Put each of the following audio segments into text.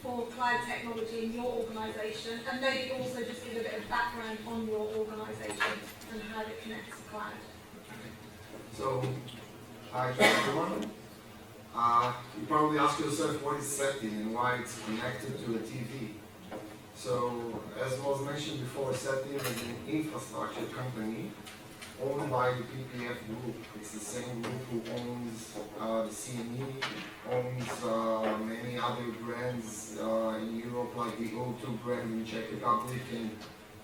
for cloud technology in your organisation, and maybe also just give a bit of background on your organisation and how it connects to cloud. So, hi to everyone. You probably ask yourself what is SETI and why it's connected to a TV. So, as was mentioned before, SETI is an infrastructure company owned by the PPF group. It's the same group who owns the CME, owns many other brands in Europe, like the O2 brand in Czech Republic and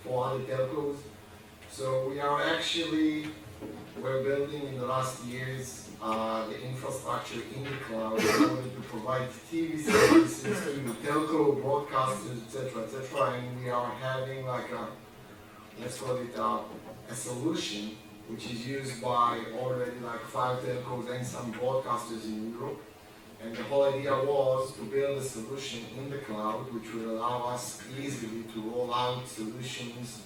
4 other telcos. So we are actually, we're building in the last years the infrastructure in the cloud in order to provide TV services to the telco, broadcasters, etc., and we are having like a, let's call it a solution which is used by already like 5 telcos and some broadcasters in Europe. And the whole idea was to build a solution in the cloud which will allow us easily to roll out solutions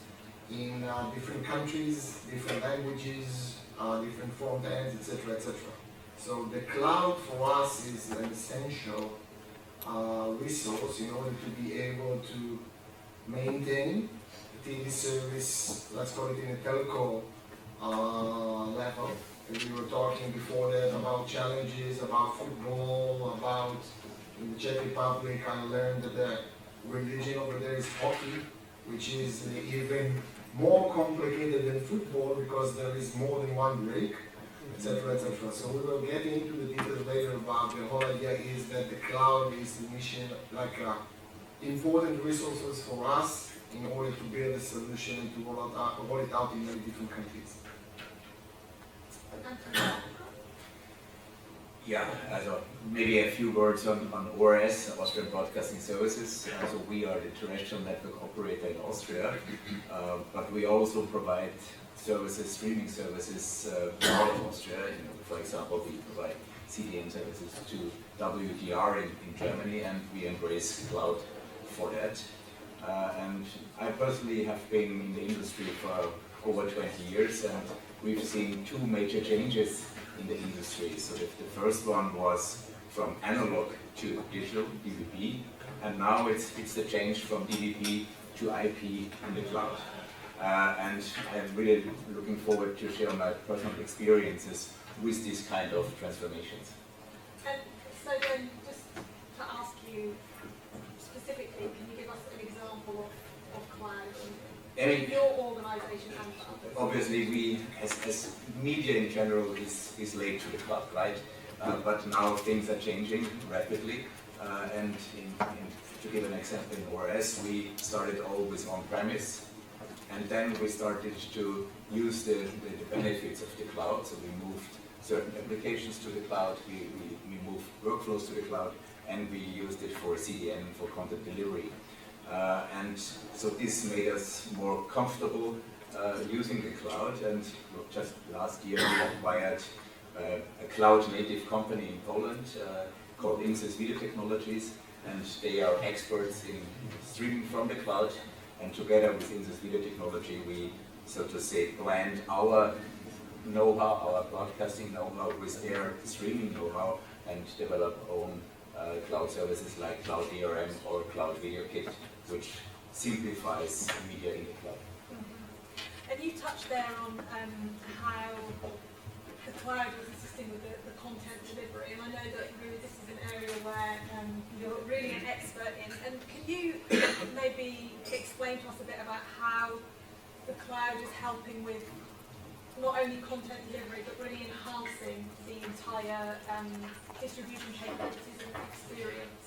in different countries, different languages, different front ends, etc., etc. So the cloud for us is an essential resource in order to be able to maintain the TV service, let's call it in a telco level. And we were talking before that about challenges, about football, about in the Czech Republic I learned that the religion over there is hockey, which is even more complicated than football because there is more than one break, etc., etc. So we will get into the details later, but the whole idea is that the cloud is the mission, like important resources for us in order to build a solution and to roll it out in many different countries. Yeah, so maybe a few words on ORS, Austrian Broadcasting Services. So we are the terrestrial network operator in Austria, but we also provide services, streaming services out of Austria. You know, for example, we provide CDN services to WDR in Germany, and we embrace cloud for that. And I personally have been in the industry for over 20 years, and we've seen 2 major changes in the industry. So the first one was from analog to digital, DVB, and now it's the change from DVB to IP in the cloud. And I'm really looking forward to share my personal experiences with these kind of transformations. And so then, just to ask you specifically, can you give us an example of cloud in your organisation and for others? Obviously, we, as media in general, is late to the cloud, right? But now things are changing rapidly. And to give an example, in ORS, we started always on-premise. And then we started to use the benefits of the cloud. So we moved certain applications to the cloud, we moved workflows to the cloud, and we used it for CDN, for content delivery. And so this made us more comfortable using the cloud. And just last year we acquired a cloud-native company in Poland called Insys Video Technologies, and they are experts in streaming from the cloud. And together with Insys Video Technology, we, so to say, blend our know-how, our broadcasting know-how with their streaming know-how, and develop own cloud services like Cloud DRM or Cloud Video Kit, which simplifies media in the cloud. Mm-hmm. And you touched there on how the cloud was assisting with the content delivery, and I know that really this is an area where you're really an expert in. And can you maybe explain to us a bit about how the cloud is helping with not only content delivery, but really enhancing the entire distribution capabilities and experience?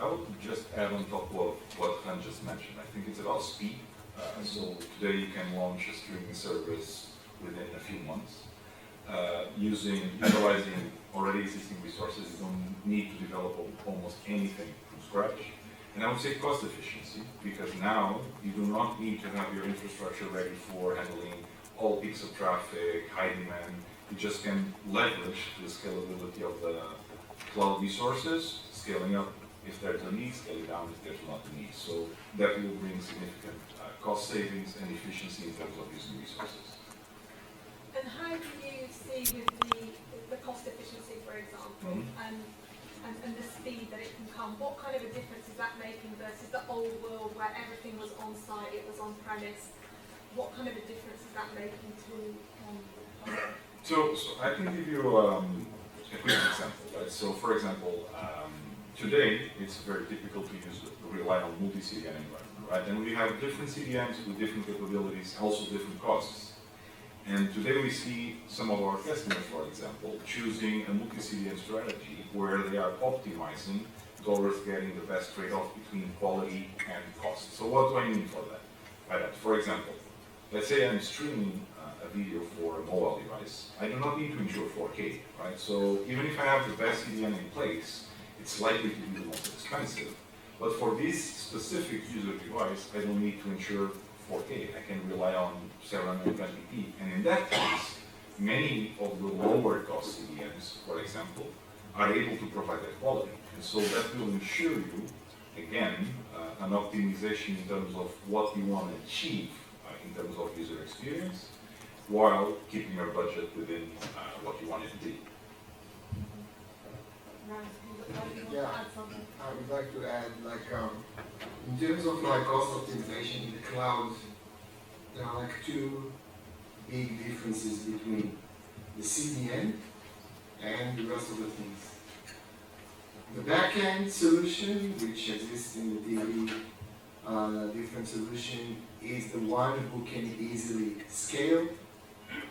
I would just add on top of what Han just mentioned. I think it's about speed. So today you can launch a streaming service within a few months. Utilizing already existing resources, you don't need to develop almost anything from scratch. And I would say cost efficiency, because now you do not need to have your infrastructure ready for handling all peaks of traffic, high demand. You just can leverage the scalability of the cloud resources, scaling up if there's a need, scaling down if there's not a need. So that will bring significant cost savings and efficiency in terms of using resources. And how do you see with the cost efficiency, for example? and the speed that it can come. What kind of a difference is that making versus the old world where everything was on site, it was on premise? What kind of a difference is that making to So I can give you a quick example, right? So for example, today it's very typical to rely on multi-CDN environment, right? And we have different CDNs with different capabilities, also different costs. And today we see some of our customers, for example, choosing a multi-CDN strategy where they are optimizing towards getting the best trade-off between quality and cost. So what do I mean for that? By that, for example, let's say I'm streaming a video for a mobile device. I do not need to ensure 4K, right? So even if I have the best CDN in place, it's likely to be the most expensive. But for this specific user device, I don't need to ensure 4K. I can rely on 720p. And in that case, many of the lower cost CDNs, for example, are able to provide that quality. And so that will ensure you, again, an optimization in terms of what you want to achieve in terms of user experience, while keeping your budget within what you want it to be. Yeah, I would like to add, like, in terms of like cost optimization in the cloud, there are like two big differences between the CDN and the rest of the things. The backend solution, which exists in the TV, different solution, is the one who can easily scale.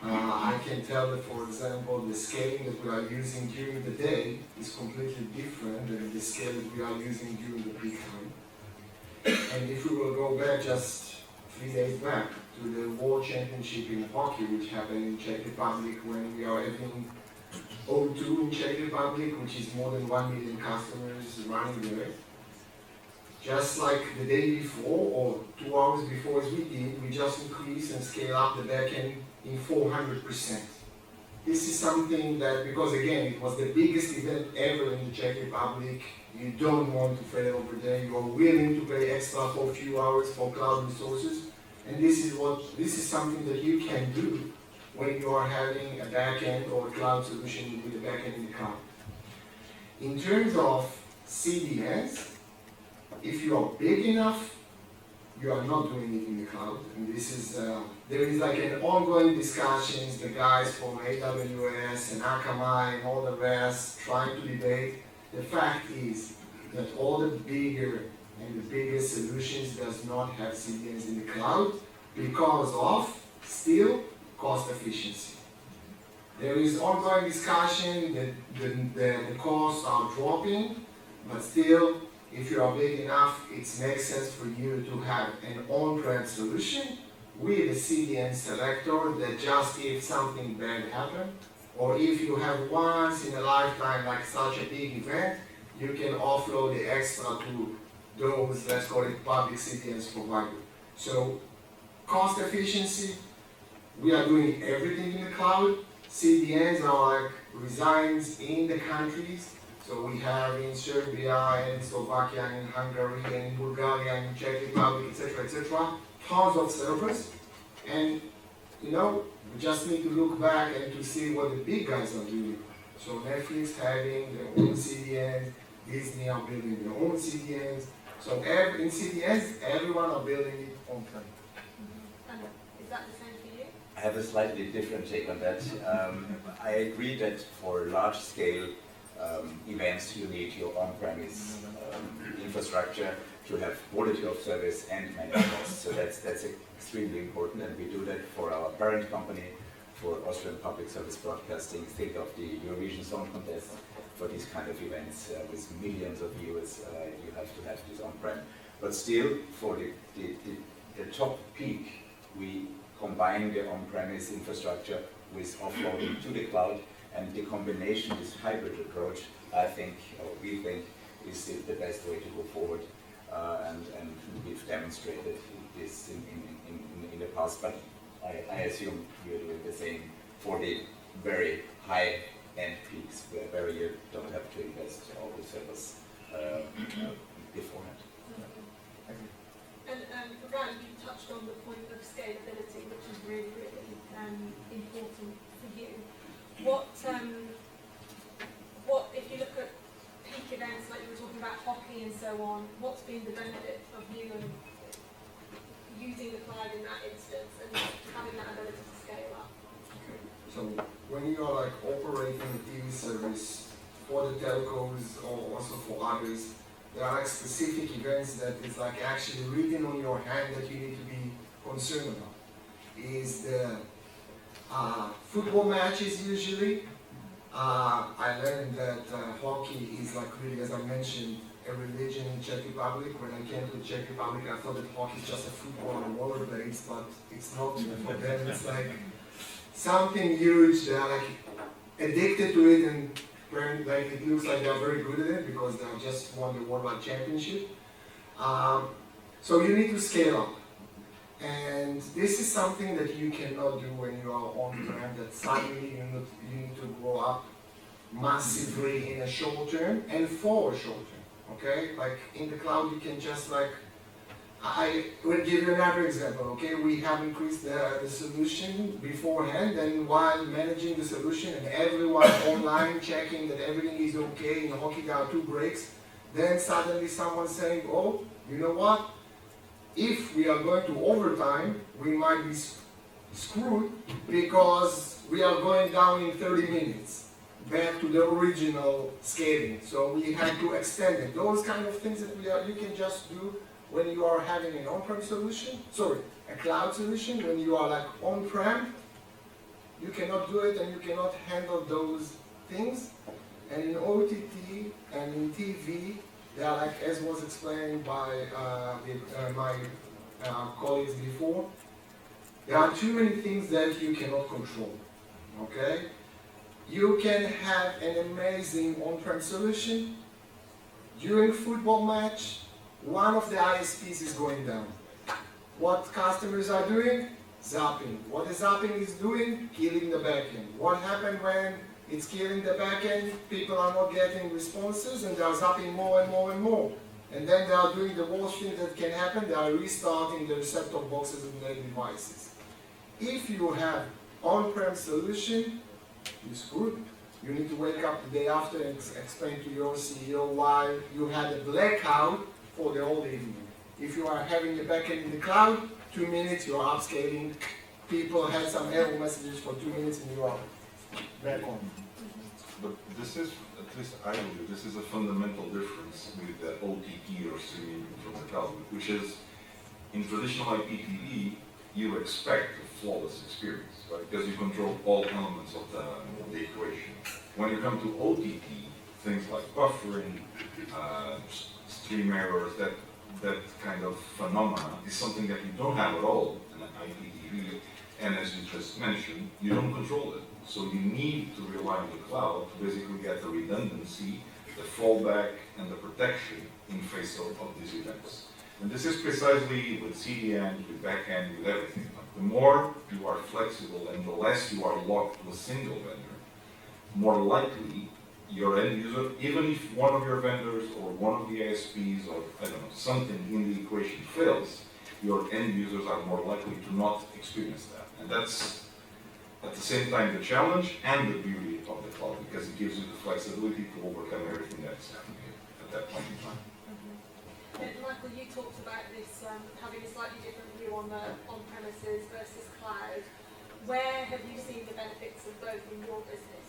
I can tell that, for example, the scaling that we are using during the day is completely different than the scale that we are using during the peak time. And if we will go back just 3 days back to the World Championship in hockey, which happened in Czech Republic, when we are having O2 in Czech Republic, which is more than 1 million customers running there. Just like the day before, or 2 hours before as we did, we just increased and scale up the backend in 400%. This is something that, because again, it was the biggest event ever in the Czech Republic, you don't want to fail over there, you are willing to pay extra for a few hours for cloud resources, and this is something that you can do when you are having a backend or a cloud solution with a backend in the cloud. In terms of CDNs, if you are big enough, you are not doing it in the cloud. And this is, there is like an ongoing discussions, the guys from AWS and Akamai and all the rest trying to debate. The fact is that all the bigger and the biggest solutions does not have CDNs in the cloud because of still cost efficiency. There is ongoing discussion that the costs are dropping, but still, if you are big enough, it makes sense for you to have an on-prem solution with a CDN selector that just if something bad happens, or if you have once in a lifetime like such a big event, you can offload the extra to those, let's call it public CDNs provider. So cost efficiency, we are doing everything in the cloud. CDNs are like resides in the countries. So we have in Serbia and Slovakia and Hungary and Bulgaria and Czech Republic, etc., tons of servers. And you know, we just need to look back and to see what the big guys are doing. So Netflix having their own CDNs, Disney are building their own CDNs. So in CDNs, everyone are building it on-prem. And is that the same for you? I have a slightly different take on that. I agree that for large-scale events, you need your on-premise infrastructure to have quality of service and manage costs. So that's extremely important, and we do that for our parent company, for Austrian Public Service Broadcasting. Think of the Eurovision Song Contest. For these kind of events with millions of viewers, you have to have this on-prem. But still, for the top peak, we combine the on-premise infrastructure with offloading to the cloud. And the combination, this hybrid approach, I think, or we think, is the best way to go forward. And we've demonstrated this in the past. But I assume you're doing the same for the very high-end peaks, where you don't have to invest all the servers beforehand. And Rand, you touched on the point of scalability, which is really, really important for you. What if you look at peak understanding the benefit of you and using the cloud in that instance and having that ability to scale up. So when you are like operating a TV service for the telcos or also for others, there are like specific events that is like actually written on your hand that you need to be concerned about. Is the football matches usually. I learned that hockey is like really, as I mentioned, a religion in Czech Republic. When I came to the Czech Republic, I thought that hockey is just a football and rollerblades, but it's not. For them, it's like something huge. They are like addicted to it, and like it looks like they are very good at it because they have just won the World Championship. So you need to scale up. And this is something that you cannot do when you are on-prem, that suddenly you need to grow up massively in a short term and for a short term, okay? Like in the cloud, you can just like, I will give you another example, okay? We have increased the solution beforehand, and while managing the solution and everyone online checking that everything is okay, in hockey there are 2 breaks, then suddenly someone's saying, oh, you know what? If we are going to overtime, we might be screwed because we are going down in 30 minutes back to the original scaling. So we have to extend it. Those kind of things that you can just do when you are having an on-prem solution, a cloud solution. When you are like on-prem, you cannot do it and you cannot handle those things. And in OTT and in TV, they are like, as was explained by my colleagues before, there are too many things that you cannot control, okay? You can have an amazing on-prem solution. During football match, one of the ISPs is going down. What customers are doing? Zapping. What the zapping is doing? Killing the backend. What happened when it's killing the backend? People are not getting responses and they are zapping more and more and more. And then they are doing the worst thing that can happen, they are restarting their set-top boxes and their devices. If you have on-prem solution, you're screwed. You need to wake up the day after and explain to your CEO why you had a blackout for the whole evening. If you are having a backend in the cloud, 2 minutes, you are upscaling. People had some error messages for 2 minutes and you are back on. But this is, at least I believe, this is a fundamental difference with the OTT or streaming from the cloud, which is in traditional IPTV, you expect a flawless experience, right? Because you control all elements of the equation. When you come to OTT, things like buffering, stream errors, that kind of phenomena is something that you don't have at all in an IPTV. And as you just mentioned, you don't control it. So you need to rely on the cloud to basically get the redundancy, the fallback, and the protection in face of these events. And this is precisely with CDN, with backend, with everything. The more you are flexible and the less you are locked to a single vendor, more likely your end user, even if one of your vendors or one of the ISPs or I don't know, something in the equation fails, your end users are more likely to not experience that. And that's at the same time the challenge and the beauty of the cloud, because it gives you the flexibility to overcome everything that's happening at that point in time. And Michael, you talked about this having a slightly different view on the on-premises versus cloud. Where have you seen the benefits of both in your business?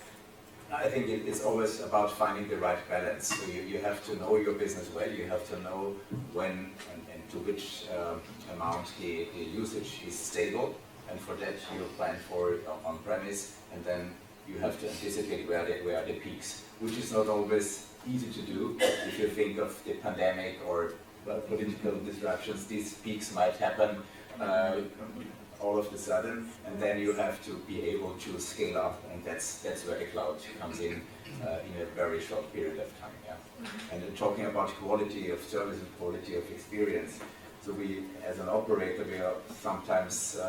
I think it's always about finding the right balance. So you have to know your business well, you have to know when and to which amount the usage is stable, and for that you plan for on-premise, and then you have to anticipate where are the peaks, which is not always easy to do. If you think of the pandemic or political disruptions, these peaks might happen all of a sudden, and then you have to be able to scale up, and that's where the cloud comes in a very short period of time. Yeah. And talking about quality of service and quality of experience, so we, as an operator, we are sometimes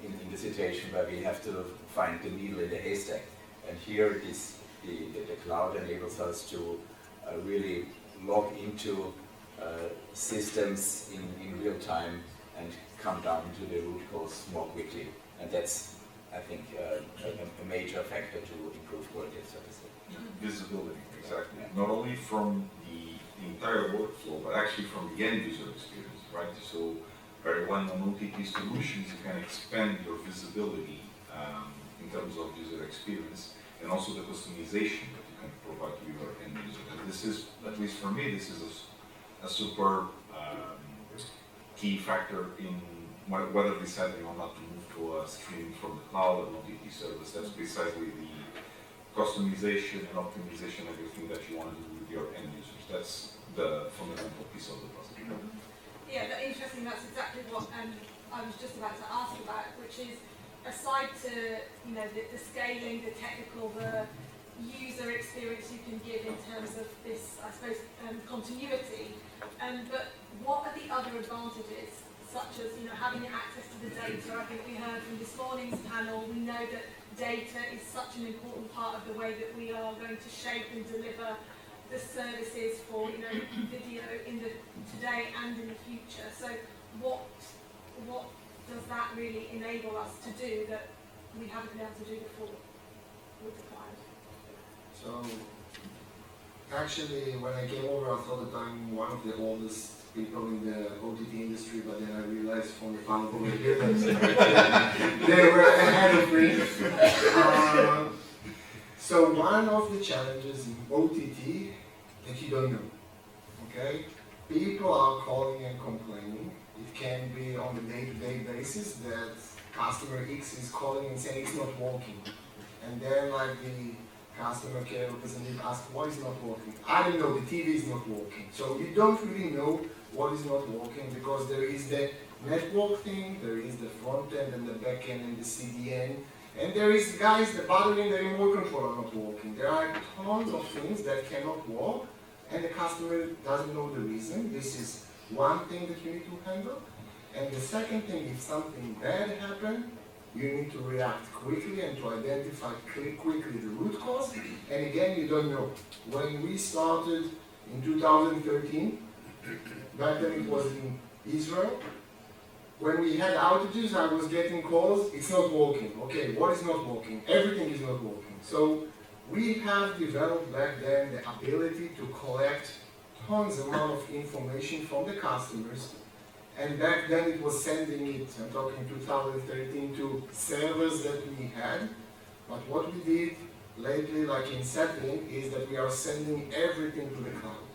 in the situation where we have to find the needle in the haystack, and here the cloud enables us to really log into systems in real time and come down to the root cause more quickly. And that's, I think, a major factor to improve quality of service. Visibility, exactly. Not only from the the entire workflow, but actually from the end user experience, right? So very well known OTT solutions, you can expand your visibility in terms of user experience and also the customization that you can provide to your end user. And this is, at least for me, this is a super key factor in whether deciding or not to move to a streaming from the cloud and OTT service. That's precisely the customization and optimization, everything that you want to do with your end users. That's the fundamental piece of the puzzle. Yeah, that's interesting. That's exactly what I was just about to ask about, which is aside to the scaling, the technical, the user experience you can give in terms of this, I suppose, continuity. But what are the other advantages, such as having access to the data? I think we heard from this morning's panel. We know that data is such an important part of the way that we are going to shape and deliver the services for video in the today and in the future. So what does that really enable us to do that we haven't been able to do before with the cloud? So actually, when I came over, I thought that I'm one of the oldest people in the OTT industry, but then I realized from the panel over here that they were ahead of me. So one of the challenges in OTT that you don't know, okay? People are calling and complaining. It can be on a day-to-day basis that customer X is calling and saying it's not working. And then like the customer care representative asks, why is it not working? I don't know, the TV is not working. So you don't really know what is not working because there is the network thing, there is the front end and the back end and the CDN. And there is, guys, the battery and the remote control are not working. There are tons of things that cannot work, and the customer doesn't know the reason. This is one thing that you need to handle. And the second thing, if something bad happened, you need to react quickly and to identify quickly the root cause. And again, you don't know. When we started in 2013, back then it was in Israel, when we had outages, I was getting calls, it's not working. Okay, what is not working? Everything is not working. So we have developed back then the ability to collect tons amount of information from the customers. And back then it was sending it, I'm talking 2013, to servers that we had. But what we did lately, like in setting, is that we are sending everything to the cloud.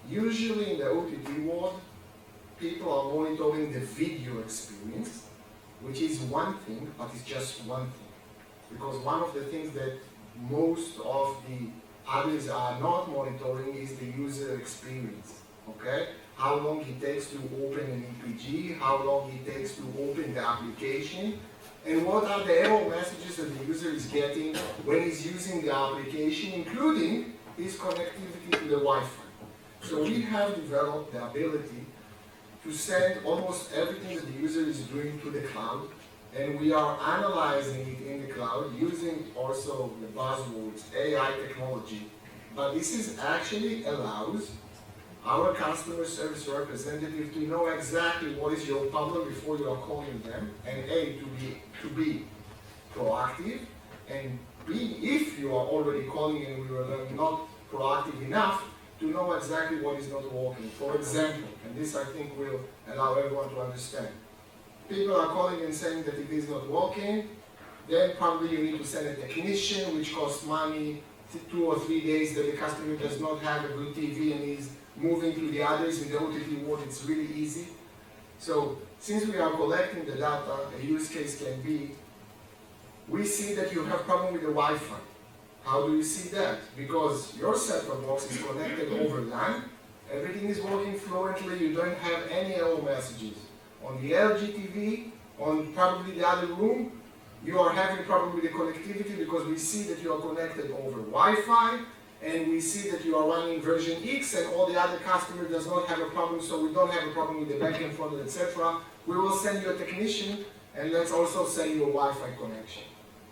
Usually in the OTT world, people are monitoring the video experience, which is one thing, but it's just one thing. Because one of the things that most of the others are not monitoring is the user experience, okay? How long it takes to open an EPG, how long it takes to open the application, and what are the error messages that the user is getting when he's using the application, including his connectivity to the Wi-Fi. So we have developed the ability to send almost everything that the user is doing to the cloud, and we are analyzing it in the cloud using also the buzzwords AI technology. But this is actually allows our customer service representative to know exactly what is your problem before you are calling them, and A, to be proactive, and B, if you are already calling and we were not proactive enough, to know exactly what is not working. For example, and this I think will allow everyone to understand. People are calling and saying that it is not working, then probably you need to send a technician, which costs money, 2 or 3 days that the customer does not have a good TV and is moving to the others. In the OTT world, it's really easy. So since we are collecting the data, a use case can be, we see that you have problem with the Wi-Fi. How do you see that? Because your set-top box is connected over LAN, everything is working fluently, you don't have any error messages. On the LG TV, on probably the other room, you are having problem with the connectivity because we see that you are connected over Wi-Fi, and we see that you are running version X, and all the other customers does not have a problem, so we don't have a problem with the backend, front end, etc. We will send you a technician, and let's also send you a Wi-Fi connection.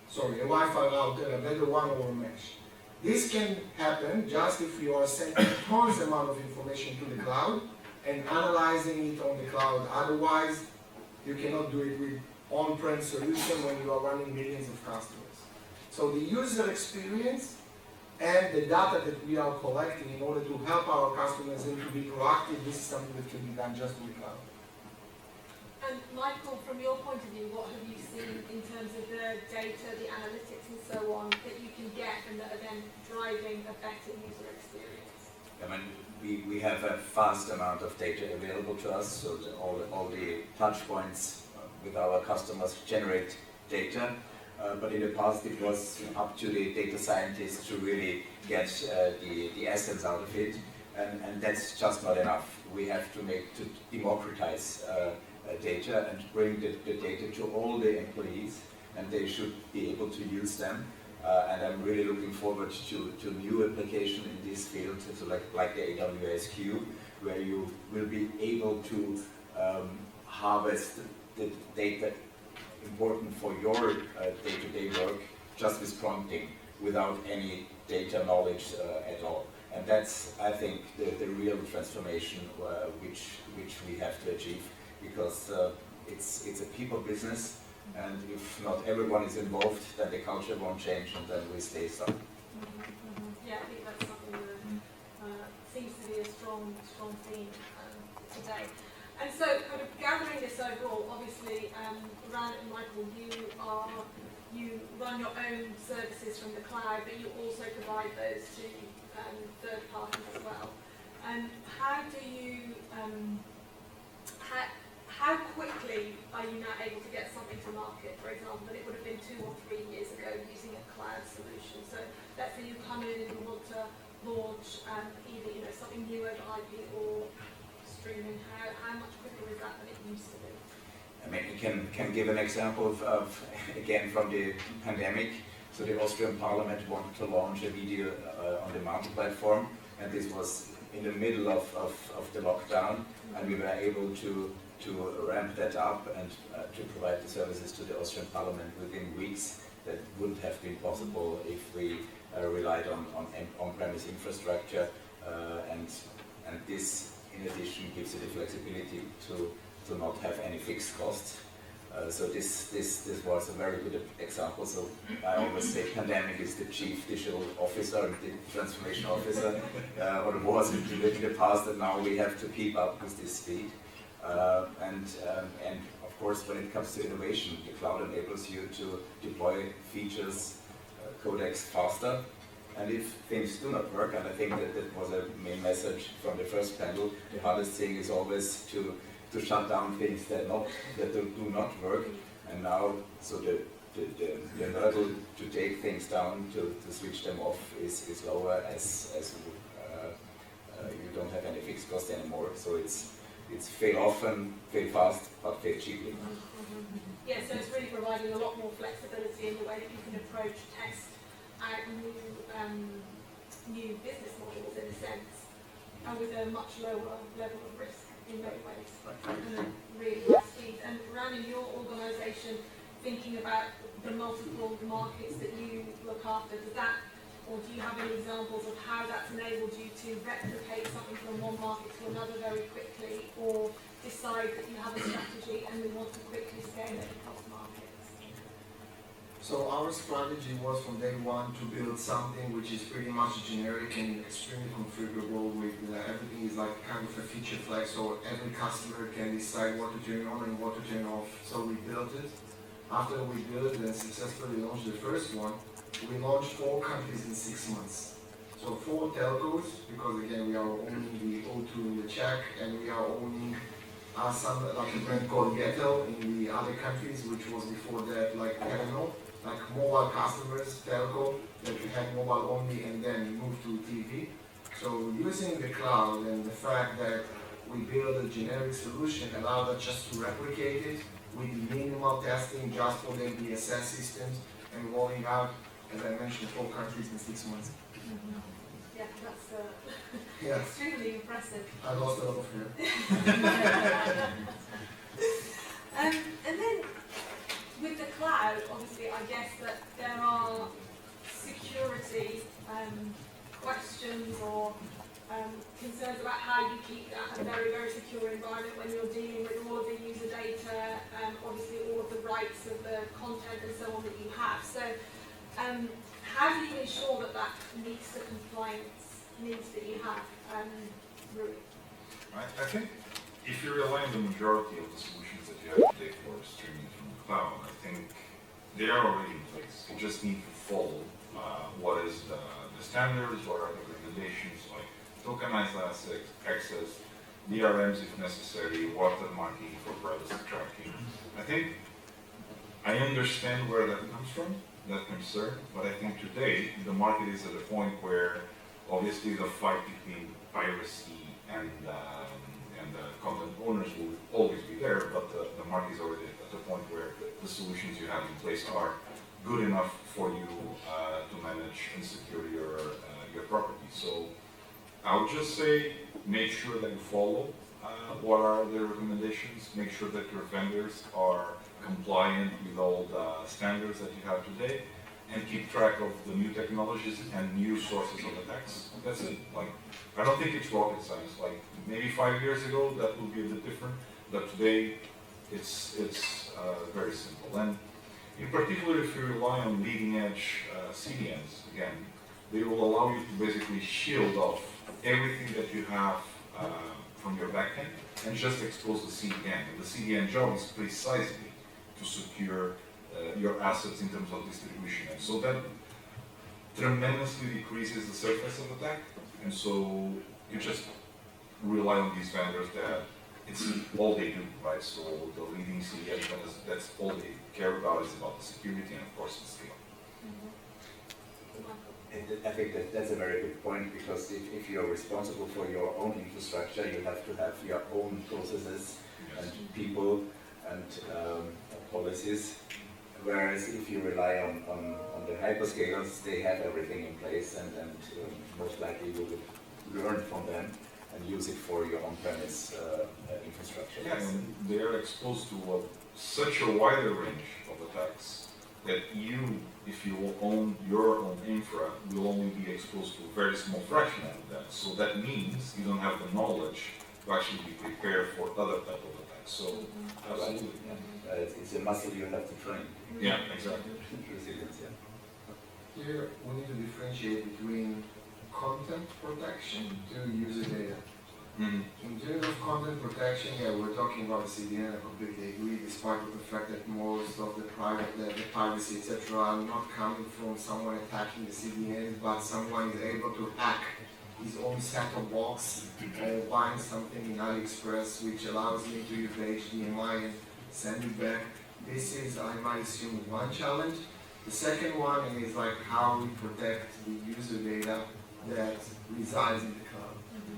Sorry, a Wi-Fi router, a better one, or a mesh. This can happen just if you are sending tons amount of information to the cloud and analyzing it on the cloud. Otherwise, you cannot do it with on-prem solution when you are running millions of customers. So the user experience and the data that we are collecting in order to help our customers and to be proactive, this is something that can be done just with cloud. And Michael, from your point of view, what have you seen in terms of the data, the analytics and so on that you can get and that are then driving a better user experience? I mean, we have a vast amount of data available to us, so all the touch points with our customers generate data. But in the past it was up to the data scientists to really get the essence out of it, and that's just not enough. We have to democratize data and bring the data to all the employees, and they should be able to use them. And I'm really looking forward to new application in this field, so like the AWS Q, where you will be able to harvest the data important for your day-to-day work just with prompting without any data knowledge at all. And that's, I think, the real transformation which we have to achieve, because it's a people business, and if not everyone is involved, then the culture won't change and then we stay stuck. Yeah, I think that's something that seems to be a strong theme today. And so, kind of gathering this overall, obviously, Ran and Michael, you run your own services from the cloud, but you also provide those to third parties as well. And how do you, how quickly are you now able to get something to market, for example, that it would have been 2 or 3 years ago using a cloud solution? So let's say you come in and you want to launch either something new over IP or streaming. How much quicker is that than it used to be? I mean, we can give an example of again, from the pandemic. So the Austrian Parliament wanted to launch a video on demand platform, and this was in the middle of the lockdown, and we were able to ramp that up and to provide the services to the Austrian Parliament within weeks. That wouldn't have been possible if we relied on-premise infrastructure, and this in addition gives you the flexibility to not have any fixed costs. So this was a very good example. So I always say pandemic is the chief digital officer, the transformation officer, or it was in the past, and now we have to keep up with this speed. And of course, when it comes to innovation, the cloud enables you to deploy features, codecs faster. And if things do not work, and I think that was a main message from the first panel, the hardest thing is always to shut down things that do not work. And now, so the hurdle to take things down, to switch them off is lower as you don't have any fixed cost anymore. So it's fail often, fail fast, but fail cheaply. Yeah, so it's really providing a lot more flexibility in the way that you can approach, test out new business models in a sense, and with a much lower level of risk in many ways, and really high speed. And Ran, in your organisation, thinking about the multiple markets that you look after, does that, or do you have any examples of how that's enabled you to replicate something from one market to another very quickly, or decide that you have a strategy and we want to quickly scale it across markets? So our strategy was from day one to build something which is pretty much generic and extremely configurable with everything is like kind of a feature flag, so every customer can decide what to turn on and what to turn off. So we built it. After we built it and successfully launched the first one, we launched 4 countries in 6 months. So 4 telcos, because again we are owning the O2 in the Czech, and we are owning some like a brand called Getel in the other countries, which was before that like Telenor. Like mobile customers, telco, that we had mobile only and then moved to TV. So using the cloud and the fact that we build a generic solution allowed us just to replicate it with minimal testing just for the BSS systems and rolling out, as I mentioned, 4 countries in 6 months. Yeah, that's Yeah, extremely impressive. I lost a lot of hair. And then with the cloud, obviously, I guess that there are security questions or concerns about how you keep that a very, very secure environment when you're dealing with all of the user data, obviously all of the rights of the content and so on that you have. So how do you ensure that that meets the compliance needs that you have, Rui? I think if you rely on the majority of the solutions that you have today for streaming from the cloud, I think they are already in place. You just need to follow what is the standards, what are the recommendations, like tokenized access, DRMs if necessary, watermarking for privacy tracking. I think I understand where that comes from, that concern, but I think today the market is at a point where obviously the fight between piracy and the content owners will always be there, but the market is already at the point where the solutions you have in place are good enough for you to manage and secure your property. So I would just say make sure that you follow what are the recommendations, make sure that your vendors are compliant with all the standards that you have today, and keep track of the new technologies and new sources of attacks. That's it. Like, I don't think it's rocket science. Like maybe 5 years ago that would be a bit different, but today it's very simple. And in particular, if you rely on leading edge CDNs, again, they will allow you to basically shield off everything that you have from your backend and just expose the CDN. And the CDN job is precisely to secure your assets in terms of distribution. And so that tremendously decreases the surface of attack. And so you just rely on these vendors that it's all they do, right? So the leading CDN vendors, that's all they care about is about the security and of course the scale. I think that's a very good point, because if you're responsible for your own infrastructure, you have to have your own processes and people and policies. Whereas if you rely on the hyperscalers, they have everything in place, and most likely you will learn from them and use it for your on-premise infrastructure. Yeah, and they are exposed to such a wider range of attacks that you, if you will own your own infra, will only be exposed to a very small fraction of that. So that means you don't have the knowledge to actually be prepared for other type of attacks. So, absolutely. It's a muscle you have to train. Yeah, exactly. Resilience, yeah. Here we need to differentiate between content protection to user data. In terms of content protection, yeah, we're talking about CDN. I completely agree, despite of the fact that most of the privacy, etc., are not coming from someone attacking the CDN, but someone is able to hack his own set-top box or find something in AliExpress which allows me to use the HDMI and send it back. This is, I might assume, one challenge. The second one is like how we protect the user data that resides in the cloud.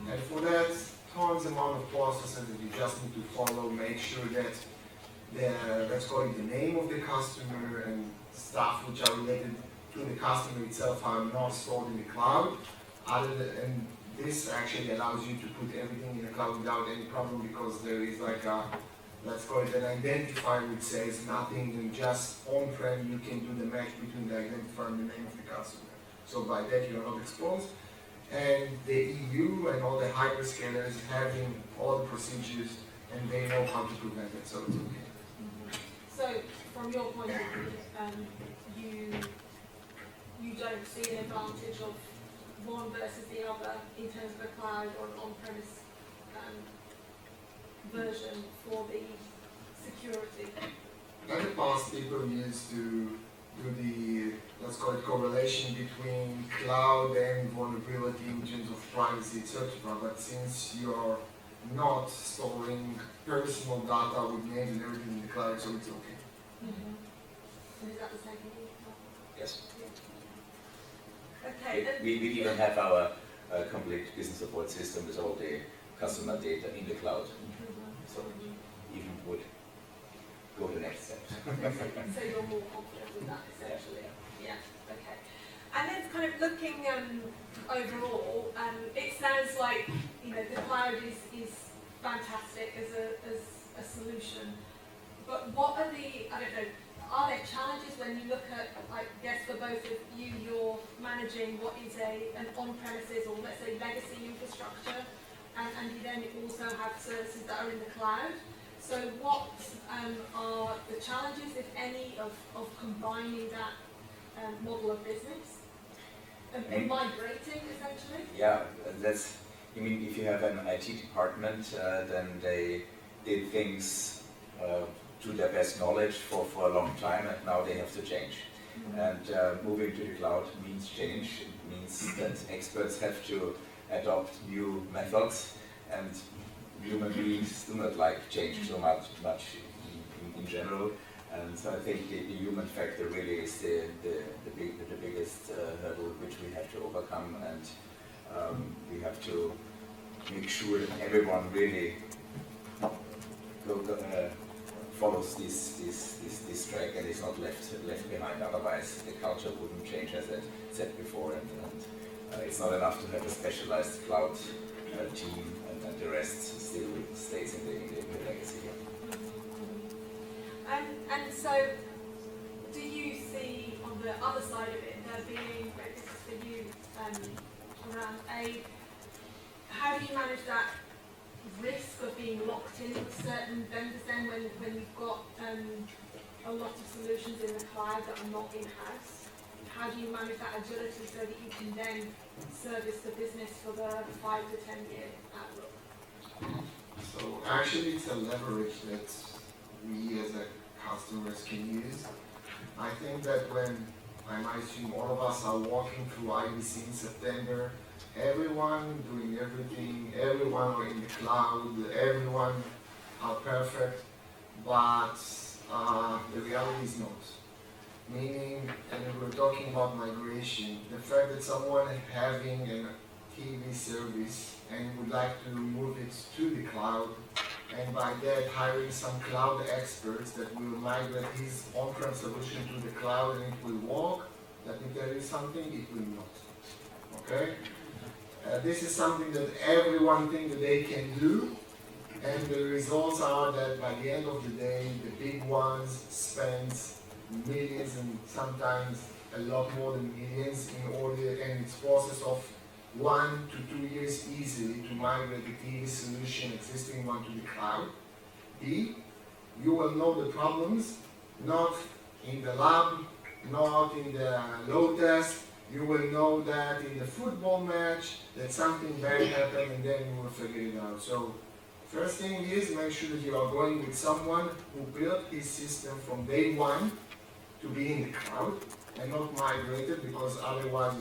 And for that, tons amount of processes that you just need to follow, make sure that let's call it the name of the customer and stuff which are related to the customer itself are not stored in the cloud. And this actually allows you to put everything in the cloud without any problem, because there is like a, let's call it an identifier which says nothing, and just on-prem you can do the match between the identifier and the name of the customer. So by that you are not exposed. And the EU and all the hyperscalers having all the procedures, and they know how to prevent it, so it's okay. So from your point of view, you don't see an advantage of one versus the other in terms of a cloud or an on-premise version for the security? In the past, people used to do the, let's call it correlation between cloud and vulnerability in terms of privacy, etc. But since you are not storing personal data with names and everything in the cloud, so it's okay. And is that the same thing? Yes. Okay. We even have our complete business support system with all the customer data in the cloud. So even would go to the next step. So you're more confident with that, essentially. Yeah. Okay. And then kind of looking overall, it sounds like the cloud is fantastic as a solution. But what are the, I don't know, are there challenges when you look at, I guess for both of you, you're managing what is an on-premises or let's say legacy infrastructure, and you then also have services that are in the cloud. So what are the challenges, if any, of combining that model of business? and migrating essentially? Yeah, that's, I mean, if you have an IT department, then they did things to their best knowledge for a long time, and now they have to change. And moving to the cloud means change. It means that experts have to adopt new methods, and human beings do not like change so much in general. And so I think the human factor really is the biggest hurdle which we have to overcome, and we have to make sure that everyone really follows this track and is not left behind. Otherwise, the culture wouldn't change, as I said before. And it's not enough to have a specialized cloud team, and the rest still stays in the legacy. And so, do you see on the other side of it there being, this is for you, around how do you manage that risk of being locked in with certain vendors then when you've got a lot of solutions in the cloud that are not in-house? How do you manage that agility so that you can then service the business for the 5 to 10 year outlook? So actually it's a leverage that we as a customers can use. I think that when, I might assume all of us are walking through IBC in September, everyone doing everything, everyone are in the cloud, everyone are perfect, but the reality is not. Meaning, and we're talking about migration, the fact that someone having a TV service and would like to move it to the cloud, and by that hiring some cloud experts that will migrate his on-prem solution to the cloud and it will work, let me tell you something, it will not. Okay? This is something that everyone thinks that they can do, and the results are that by the end of the day, the big ones spend millions and sometimes a lot more than millions in order, and it's process of 1 to 2 years easily to migrate the TV solution, existing one, to the cloud. B, you will know the problems, not in the lab, not in the load test. You will know that in the football match that something bad happened, and then you will figure it out. So first thing is make sure that you are going with someone who built his system from day one to be in the cloud and not migrated, because otherwise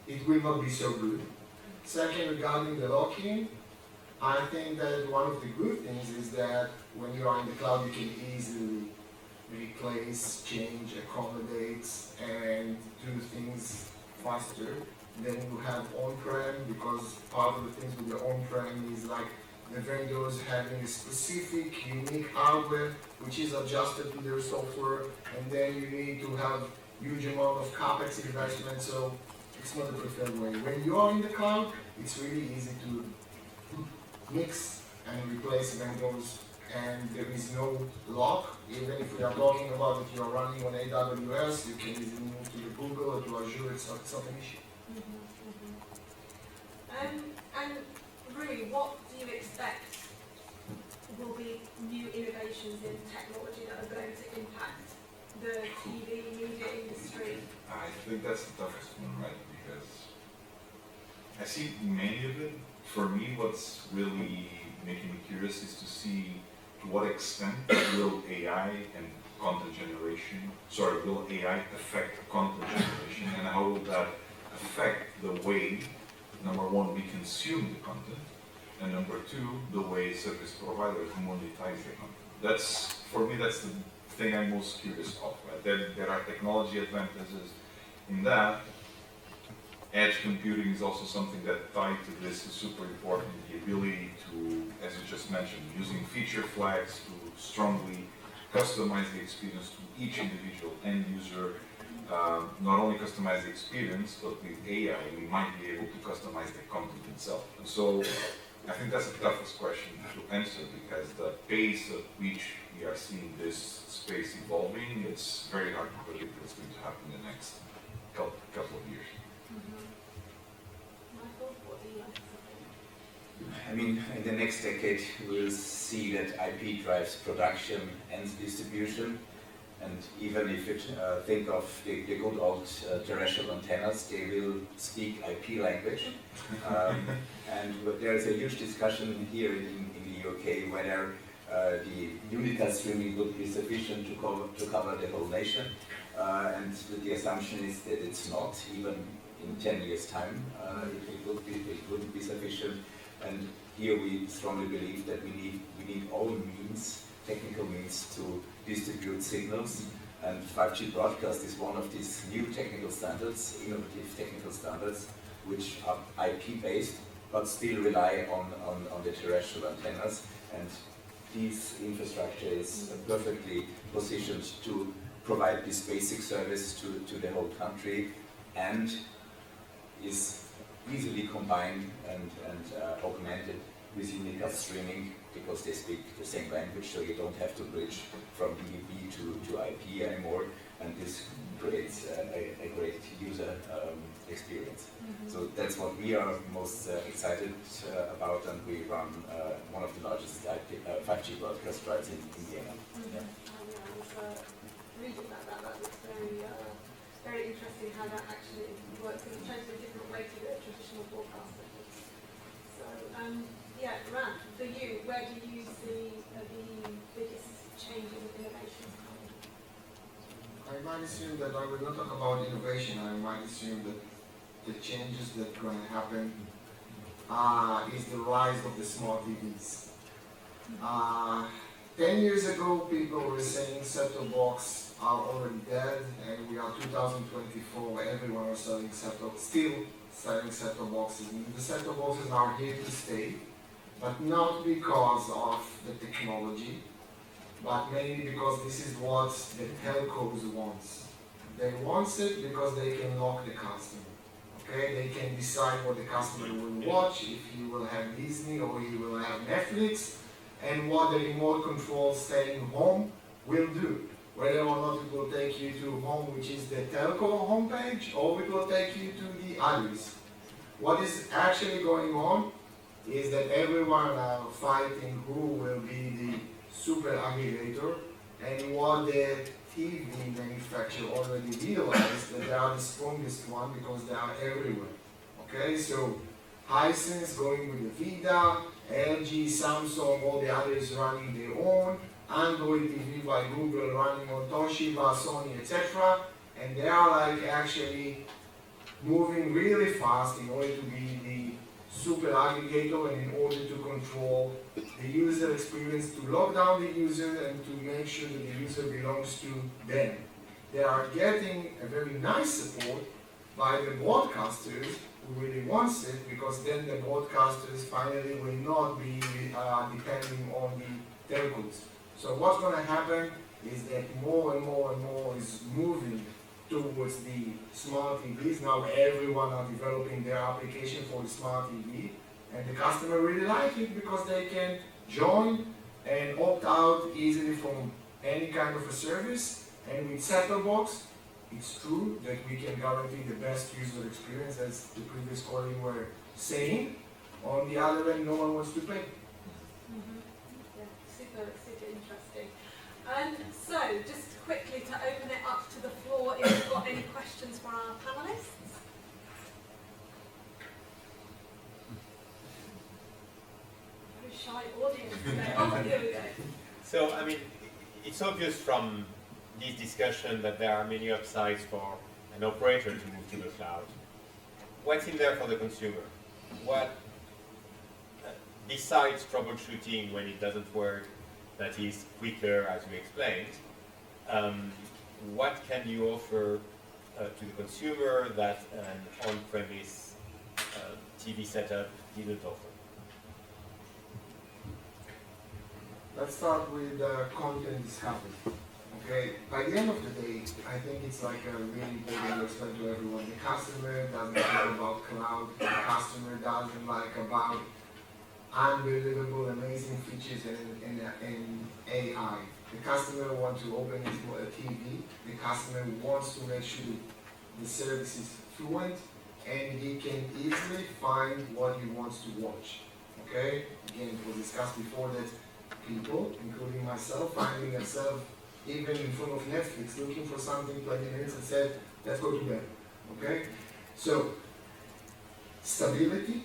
it will not be so good. Second, regarding the locking, I think that one of the good things is that when you are in the cloud, you can easily replace, change, accommodate, and do things faster than you have on-prem, because part of the things with the on-prem is like the vendors having a specific, unique hardware which is adjusted to their software, and then you need to have huge amount of capex investment, so it's not the preferred way. When you are in the cloud, it's really easy to mix and replace vendors, and there is no lock. Even if we are talking about that you are running on AWS, you can easily move to the Google or to Azure, it's not an issue. And really, what do you expect will be new innovations in technology that are going to impact the TV media industry? I think that's the toughest one, right? Because I see many of it. For me, what's really making me curious is to see to what extent will AI and content generation, will AI affect content generation, and how will that affect the way, number one, we consume the content, and number two, the way service providers monetize the content. For me, that's the thing I'm most curious of. Right? There are technology advantages in that. Edge computing is also something that tied to this is super important. The ability to, as you just mentioned, using feature flags to strongly customize the experience to each individual end user. Not only customize the experience, but with AI, we might be able to customize the content itself. And so I think that's the toughest question to answer, because the pace at which we are seeing this space evolving, it's very hard to predict what's going to happen in the next couple of years. Michael, what do you like to say? I mean, in the next decade, we'll see that IP drives production and distribution, And even if you think of the good old terrestrial antennas, they will speak IP language. And there is a huge discussion here in the UK whether the unicast streaming would be sufficient to cover the whole nation. And the assumption is that it's not, even in 10 years' time, it wouldn't be sufficient. And here we strongly believe that we need all means, technical means, to distribute signals. And 5G broadcast is one of these new technical standards, innovative technical standards, which are IP-based, but still rely on the terrestrial antennas. And this infrastructure is perfectly positioned to provide this basic service to the whole country, and is easily combined and augmented with unicast streaming, because they speak the same language, so you don't have to bridge from DVB to IP anymore, and this creates a great user experience. So that's what we are most excited about, and we run one of the largest 5G broadcast rights in Vienna. Yeah. I was reading about that. That looks very interesting how that actually works in a totally different way to the traditional broadcast methods. So, yeah, Ran, for you, where do you see the biggest changes in innovations coming? I might assume that I will not talk about innovation. I might assume that the changes that are going to happen is the rise of the smart TVs. 10 years ago, people were saying set-top box are already dead, and we are 2024, everyone is selling still selling set-top boxes. And the set-top boxes are here to stay, but not because of the technology, but mainly because this is what the telcos want. They want it because they can lock the customer. Okay, they can decide what the customer will watch, if he will have Disney or he will have Netflix, and what the remote control staying home will do. Whether or not it will take you to home, which is the telco homepage, or it will take you to the others. What is actually going on is that everyone are fighting who will be the super aggregator, and what the TV manufacturer already realized that they are the strongest one because they are everywhere. Okay, so Hisense going with the Vida, LG, Samsung, all the others running their own, Android TV by Google running on Toshiba, Sony, etc. And they are like actually moving really fast in order to be the super aggregator and in order to control the user experience, to lock down the user and to make sure that the user belongs to them. They are getting a very nice support by the broadcasters who really wants it, because then the broadcasters finally will not be depending on the telcos. So what's going to happen is that more and more and more is moving towards the smart TVs. Now everyone are developing their application for the smart TV, and the customer really like it because they can join and opt out easily from any kind of a service. And with set-top box, it's true that we can guarantee the best user experience, as the previous colleague were saying. On the other end, no one wants to pay. Yeah, super interesting. So, just quickly to open it up to the floor, if you've got any questions for our panelists. Very shy audience today. Oh, here we go. So, I mean, it's obvious from this discussion that there are many upsides for an operator to move to the cloud. What's in there for the consumer? What, besides troubleshooting when it doesn't work, that is quicker, as we explained, what can you offer to the consumer that an on-premise TV setup didn't offer? Let's start with content discovery. Okay, by the end of the day, I think it's like a really important to explain to everyone. The customer doesn't care about cloud. The customer doesn't like about unbelievable, amazing features in AI. The customer wants to open his TV. The customer wants to make sure the service is fluent and he can easily find what he wants to watch. Okay? Again, it was discussed before that people, including myself, finding themselves even in front of Netflix, looking for something 20 minutes and said, let's go to bed. Okay? So, stability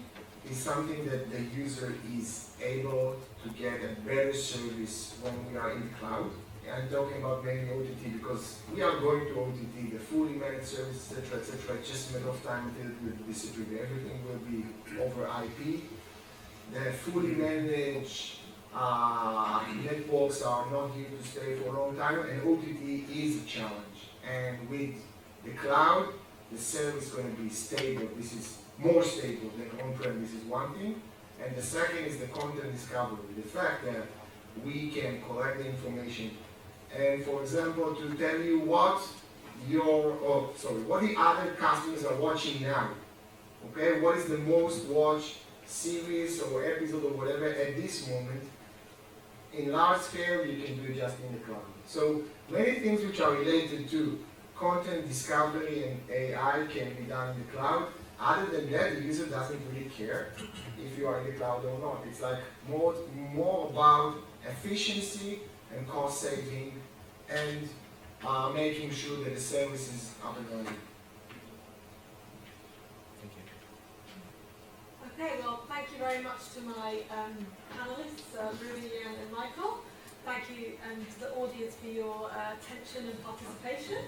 is something that the user is able to get a better service when we are in the cloud. I'm talking about mainly OTT because we are going to OTT, the fully managed service, etc. It's just a matter of time until it will disappear. Everything will be over IP. The fully managed networks are not here to stay for a long time, and OTT is a challenge. And with the cloud, the service is going to be stable. This is more stable than on-prem. This is one thing. And the second is the content discovery. The fact that we can collect the information and, for example, to tell you what what the other customers are watching now. Okay, what is the most watched series or episode or whatever at this moment? In large scale, you can do it just in the cloud. So many things which are related to content discovery and AI can be done in the cloud. Other than that, the user doesn't really care if you are in the cloud or not. It's like more about efficiency and cost saving and making sure that the service is up and running. Thank you. Okay, well, thank you very much to my panelists, Ruby, Leanne and Michael. Thank you to the audience for your attention and participation.